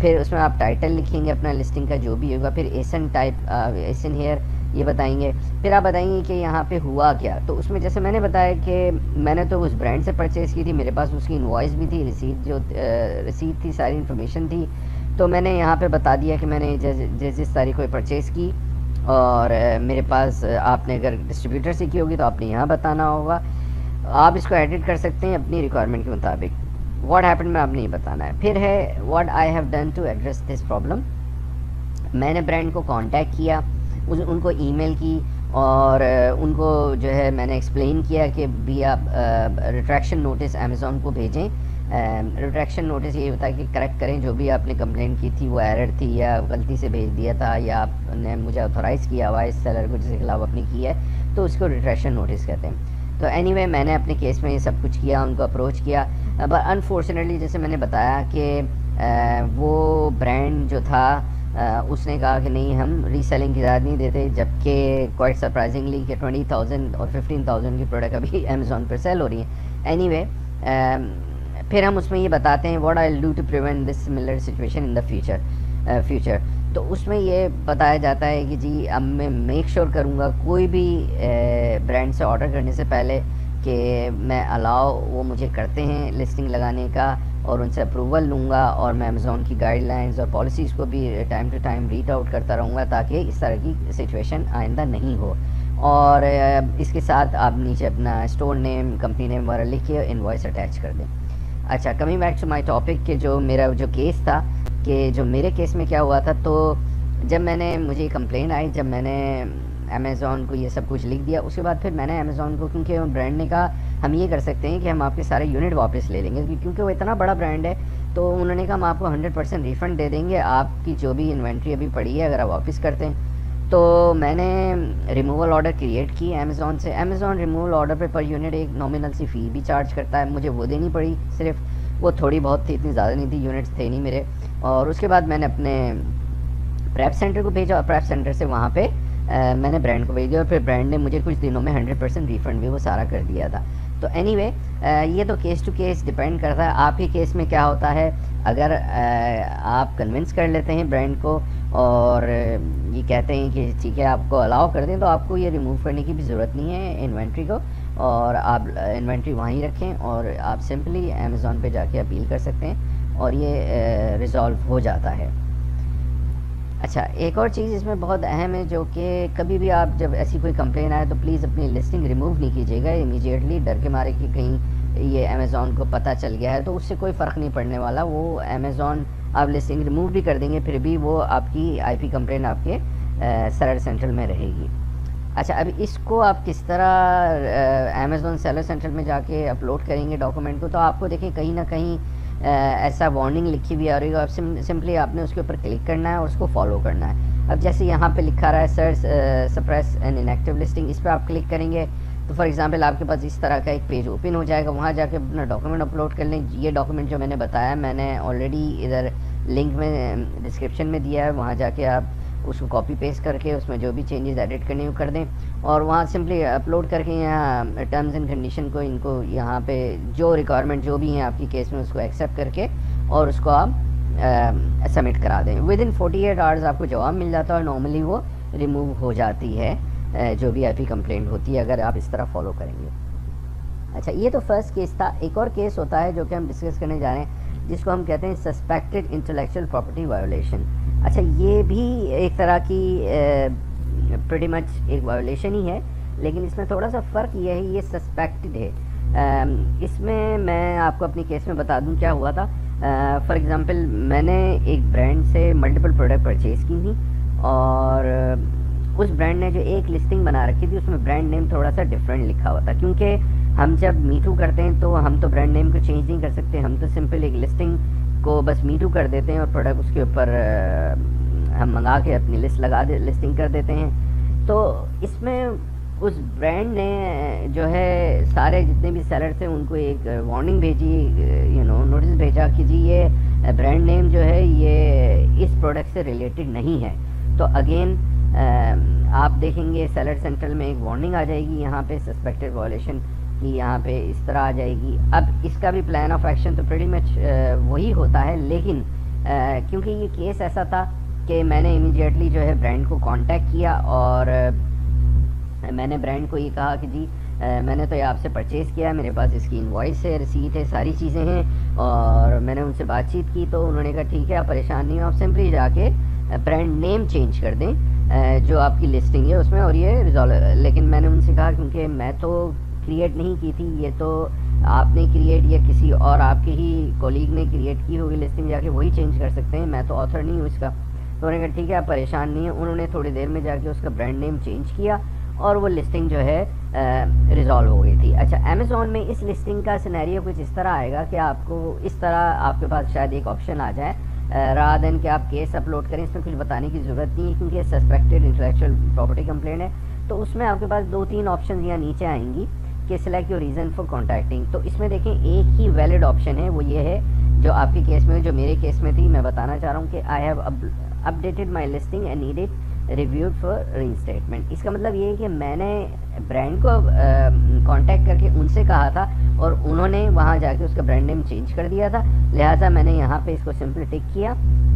پھر اس میں آپ ٹائٹل لکھیں گے اپنا لسٹنگ کا جو بھی ہوگا، پھر ایسن ٹائپ ایسن ہیئر یہ بتائیں گے، پھر آپ بتائیں گے کہ یہاں پہ ہوا کیا. تو اس میں جیسے میں نے بتایا کہ میں نے تو اس برانڈ سے پرچیز کی تھی، میرے پاس اس کی انوائس بھی تھی، رسیٹ تھی، ساری انفارمیشن تھی. تو میں نے یہاں پہ بتا دیا کہ میں نے جس تاریخ کو پرچیز کی، اور میرے پاس آپ نے اگر ڈسٹریبیوٹر سے کی ہوگی تو آپ نے یہاں بتانا ہوگا. آپ اس کو ایڈٹ کر سکتے ہیں اپنی ریکوائرمنٹ کے مطابق. واٹ ہیپن میں آپ نے یہ بتانا ہے. پھر ہے what I have done to address this problem. میں نے برانڈ کو کانٹیکٹ کیا، ان کو ای میل کی، اور ان کو جو ہے میں نے ایکسپلین کیا کہ بھی آپ ریٹریکشن نوٹس امیزون کو بھیجیں. ریٹریکشن نوٹس یہ ہوتا ہے کہ کریکٹ کریں جو بھی آپ نے کمپلین کی تھی وہ ایرر تھی یا غلطی سے بھیج دیا تھا، یا آپ نے مجھے آتھورائز کیا ہوا ہے اس سیلر کو جس کے خلاف آپ نے کی ہے، تو اس کو ریٹریکشن نوٹس کہتے ہیں. تو اینی وے میں نے اپنے کیس میں یہ سب کچھ کیا، ان کو اپروچ کیا. بٹ انفارچونیٹلی جیسے میں نے بتایا کہ وہ برانڈ جو تھا اس نے کہا کہ نہیں ہم ری سیلنگ کی اجازت نہیں دیتے، جبکہ کوائٹ سرپرائزنگلی کہ 20,000 اور 15,000 کی پروڈکٹ ابھی امیزون پر سیل ہو رہی ہیں. اینی وے پھر ہم اس میں یہ بتاتے ہیں what I do to prevent this similar situation in the future. تو اس میں یہ بتایا جاتا ہے کہ جی اب میں میک شور کروں گا کوئی بھی برانڈ سے آرڈر کرنے سے پہلے کہ میں الاؤ وہ مجھے کرتے ہیں لسٹنگ لگانے کا، اور ان سے اپروول لوں گا، اور میں امیزون کی گائیڈ لائنز اور پالیسیز کو بھی time to time read out کرتا رہوں گا تاکہ اس طرح کی سچویشن آئندہ نہیں ہو. اور اس کے ساتھ آپ نیچے اپنا اسٹور نیم، کمپنی نیم وغیرہ لکھ کے انوائس اٹیچ کر دیں. اچھا، coming back to my topic کہ جو میرا جو کیس تھا، کہ جو میرے کیس میں کیا ہوا تھا. تو جب میں نے مجھے کمپلین آئی، جب میں نے امیزون کو یہ سب کچھ لکھ دیا، اس کے بعد پھر میں نے امیزون کو، کیونکہ برانڈ نے کہا ہم یہ کر سکتے ہیں کہ ہم آپ کے سارے یونٹ واپس لے لیں گے، کیونکہ وہ اتنا بڑا برانڈ ہے. تو انہوں نے کہا ہم آپ کو 100% ریفنڈ دے دیں گے، آپ کی جو بھی انوینٹری ابھی پڑی ہے اگر آپ واپس کرتے ہیں. تو میں نے ریموول آرڈر کریٹ کی امیزون سے. امیزون ریموول آرڈر پہ پر یونٹ ایک نامنل سی فی بھی چارج کرتا ہے، مجھے وہ دینی پڑی صرف. وہ تھوڑی بہت تھی، اتنی زیادہ نہیں تھی، یونٹس تھے نہیں میرے. اور اس کے بعد میں نے اپنے پریپ سینٹر کو بھیجا، اور پریپ سینٹر سے وہاں پہ میں نے برانڈ کو بھیج دیا، اور پھر برانڈ نے مجھے کچھ دنوں میں 100% ریفنڈ بھی وہ سارا کر دیا تھا. تو اینی وے یہ تو کیس ٹو کیس ڈپینڈ کرتا ہے. آپ کے کیس میں کیا ہوتا ہے، اگر آپ کنونس کر لیتے ہیں برانڈ کو اور یہ کہتے ہیں کہ ٹھیک ہے آپ کو الاؤ کر دیں، تو آپ کو یہ ریموو کرنے کی بھی ضرورت نہیں ہے انوینٹری کو، اور آپ انوینٹری وہیں رکھیں، اور آپ سمپلی امیزون پہ جا کے اپیل کر سکتے ہیں، اور یہ ریزالو ہو جاتا ہے. اچھا، ایک اور چیز اس میں بہت اہم ہے، جو کہ کبھی بھی آپ جب ایسی کوئی کمپلین آئے تو پلیز اپنی لسٹنگ ریموو نہیں کیجیے گا امیجیٹلی، ڈر کے مارے کہ کہیں یہ امیزون کو پتہ چل گیا ہے. تو اس سے کوئی فرق نہیں پڑنے والا. وہ امیزون آپ لسٹنگ ریموو بھی کر دیں گے پھر بھی وہ آپ کی آئی پی کمپلین آپ کے سیلر سینٹرل میں رہے گی. اچھا، اب اس کو آپ کس طرح امیزون سیلر سینٹرل میں جا کے اپلوڈ کریں گے ڈاکومنٹ کو. تو آپ کو دیکھیں کہیں نہ کہیں ایسا وارننگ لکھی ہوئی آ رہی ہے، سمپلی آپ نے اس کے اوپر کلک کرنا ہے اور اس کو فالو کرنا ہے. اب جیسے یہاں پہ لکھا رہا ہے search suppress and inactive listing, اس پہ آپ کلک کریں گے تو فار ایگزامپل آپ کے پاس اس طرح کا ایک پیج اوپن ہو جائے گا. وہاں جا کے اپنا ڈاکومنٹ اپلوڈ کر لیں. یہ ڈاکومنٹ جو میں نے بتایا میں نے آلریڈی ادھر لنک میں ڈسکرپشن میں دیا ہے، وہاں جا کے آپ اس کو کاپی پیسٹ کر کے اس میں جو بھی چینجز ایڈٹ کرنے وہ کر دیں، اور وہاں سمپلی اپلوڈ کر کے یہاں ٹرمز اینڈ کنڈیشن کو ان کو یہاں پہ جو ریکوائرمنٹ جو بھی ہیں آپ کی کیس میں اس کو ایکسیپٹ کر کے اور اس کو آپ سبمٹ کرا دیں. ود ان 48 آورز آپ کو جواب مل جاتا ہے، اور نارملی وہ ریموو ہو جاتی ہے جو بھی آئی پی کمپلینٹ ہوتی ہے اگر آپ اس طرح فالو کریں گے. اچھا، یہ تو فرسٹ کیس تھا. ایک اور کیس ہوتا ہے جو کہ ہم ڈسکس کرنے جا رہے ہیں، جس کو ہم کہتے ہیں سسپیکٹڈ انٹلیکچوئل پراپرٹی وائولیشن. اچھا، یہ بھی ایک طرح کی پریٹی مچ ایک وائولیشن ہی ہے، لیکن اس میں تھوڑا سا فرق یہ ہے، یہ سسپیکٹڈ ہے. اس میں آپ کو اپنی کیس میں بتا دوں کیا ہوا تھا. فار ایگزامپل میں نے ایک برانڈ سے ملٹیپل پروڈکٹ پرچیز کی تھی، اور اس برانڈ نے جو ایک لسٹنگ بنا رکھی تھی اس میں برانڈ نیم تھوڑا سا ڈفرینٹ لکھا ہوا تھا. کیونکہ ہم جب میٹو کرتے ہیں تو ہم تو برانڈ نیم کو چینج نہیں کر سکتے، ہم تو سمپل ایک لسٹنگ کو بس میٹو کر دیتے ہیں اور پروڈکٹ اس کے اوپر ہم منگا کے اپنی لسٹ لسٹنگ کر دیتے ہیں. تو اس میں اس برانڈ نے جو ہے سارے جتنے بھی سیلر تھے ان کو ایک وارننگ بھیجی، نوٹس بھیجا کہ جی یہ برانڈ نیم جو ہے یہ اس پروڈکٹ سے ریلیٹڈ نہیں ہے. تو اگین آپ دیکھیں گے سیلر سینٹرل میں ایک وارننگ آ جائے گی یہاں پہ سسپیکٹڈ وائولیشن کی، یہاں پہ اس طرح آ جائے گی. اب اس کا بھی پلان آف ایکشن تو پریٹی مچ وہی ہوتا ہے، لیکن کیونکہ یہ کیس ایسا تھا کہ میں نے امیڈیٹلی جو ہے برانڈ کو کانٹیکٹ کیا اور میں نے برانڈ کو یہ کہا کہ جی میں نے تو یہ آپ سے پرچیز کیا ہے, میرے پاس اس کی انوائس ہے, رسیٹ ہے, ساری چیزیں ہیں, اور میں نے ان سے بات چیت کی تو انہوں نے کہا ٹھیک ہے آپ پریشان نہیں ہو, آپ سمپلی جا کے برانڈ نیم چینج کر دیں جو آپ کی لسٹنگ ہے اس میں, اور یہ ریزالو. لیکن میں نے ان سے کہا کیونکہ میں تو کریٹ نہیں کی تھی, یہ تو آپ نے کریٹ یا کسی اور آپ کے ہی کولیگ نے کریٹ کی ہوگی لسٹنگ, جا کے وہی چینج کر سکتے ہیں, میں تو آتھر نہیں ہوں اس کا. تو انہوں نے کہا ٹھیک ہے آپ پریشان نہیں ہیں. انہوں نے تھوڑی دیر میں جا کے اس کا برانڈ نیم چینج کیا اور وہ لسٹنگ جو ہے ریزالو ہو گئی تھی. اچھا, امیزون میں اس لسٹنگ کا سینیریو کچھ اس طرح آئے گا کہ آپ کو اس طرح آپ کے پاس شاید ایک آپشن آ جائے رادر دین کہ آپ کیس اپلوڈ کریں. اس میں کچھ بتانے کی ضرورت نہیں ہے کیونکہ سسپیکٹڈ انٹلیکچوئل پراپرٹی کمپلینٹ ہے. تو اس میں آپ کے پاس 2-3 آپشن یہاں نیچے آئیں گی کہ select your reason for contacting. تو اس میں دیکھیں ایک ہی ویلڈ آپشن ہے, وہ یہ ہے جو آپ کے کیس میں, جو میرے کیس میں تھی. میں بتانا چاہ رہا ہوں کہ I have updated my listing and need it reviewed for reinstatement. اس کا مطلب یہ ہے کہ میں نے برانڈ کو کانٹیکٹ کر کے ان سے کہا تھا اور انہوں نے وہاں جا کے اس کا برانڈ نیم چینج کر دیا تھا, لہٰذا میں نے یہاں پہ اس کو سمپل ٹک کیا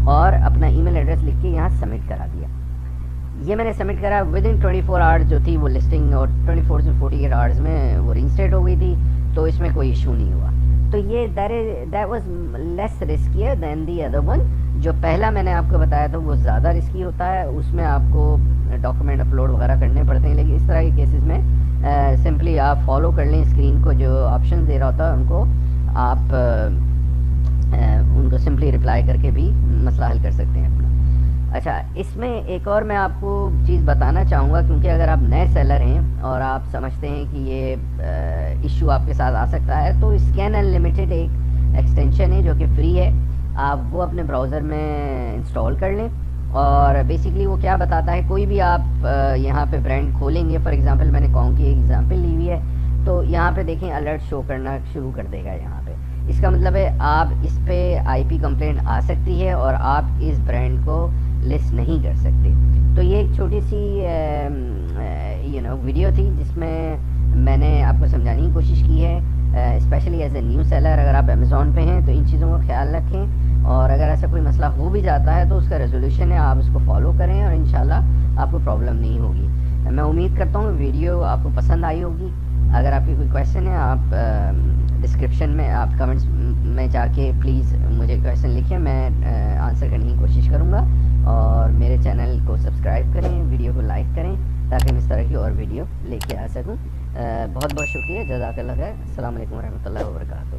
اور اپنا ای میل ایڈریس لکھ کے یہاں سبمٹ کرا دیا. یہ میں نے سبمٹ کرا ود ان 24 آورس جو تھی وہ لسٹنگ, اور 24 سے 48 آورس میں وہ ری انسٹیٹ ہو گئی تھی, تو اس میں کوئی ایشو نہیں ہوا. تو یہ that was less riskier than the other one. جو پہلا میں نے آپ کو بتایا تھا وہ زیادہ رسکی ہوتا ہے, اس میں آپ کو ڈاکومنٹ اپلوڈ وغیرہ کرنے پڑتے ہیں. لیکن اس طرح کے کیسز میں سمپلی آپ فالو کر لیں اسکرین کو, جو آپشن دے رہا ہوتا ہے ان کو آپ ان کو سمپلی رپلائی کر کے بھی مسئلہ حل کر سکتے ہیں اپنا. اچھا, اس میں ایک اور میں آپ کو چیز بتانا چاہوں گا, کیونکہ اگر آپ نئے سیلر ہیں اور آپ سمجھتے ہیں کہ یہ ایشو آپ کے ساتھ آ سکتا ہے, تو اسکین ان لمیٹڈ ایک ایکسٹینشن ہے جو کہ فری ہے, آپ وہ اپنے براؤزر میں انسٹال کر لیں. اور بیسکلی وہ کیا بتاتا ہے, کوئی بھی آپ یہاں پہ برانڈ کھولیں گے, فار ایگزامپل میں نے کہوں کی ایگزامپل لی ہوئی ہے, تو یہاں پہ دیکھیں الرٹ شو کرنا شروع کر دے گا یہاں پہ. اس کا مطلب ہے آپ اس پہ آئی پی کمپلینٹ آ سکتی ہے اور آپ اس برانڈ کو لسٹ نہیں کر سکتے. تو یہ ایک چھوٹی سی ویڈیو تھی جس میں میں نے آپ کو سمجھانے کی کوشش کی ہے, especially as a new seller. اگر آپ امیزون پہ ہیں تو ان چیزوں کا خیال رکھیں, اور اگر ایسا کوئی مسئلہ ہو بھی جاتا ہے تو اس کا ریزولوشن ہے, آپ اس کو فالو کریں اور انشاءاللہ آپ کو پرابلم نہیں ہوگی. میں امید کرتا ہوں ویڈیو آپ کو پسند آئی ہوگی. اگر آپ کی کوئی کویشچن ہے آپ ڈسکرپشن میں, آپ کمنٹس میں جا کے پلیز مجھے کویشچن لکھیں, میں آنسر کرنے کی کوشش کروں گا. اور میرے چینل کو سبسکرائب کریں, ویڈیو کو لائک کریں تاکہ میں اس طرح کی اور ویڈیو لے کے آ سکوں. بہت بہت شکریہ, جزاک اللہ خیر. السلام علیکم ورحمۃ اللہ وبرکاتہ.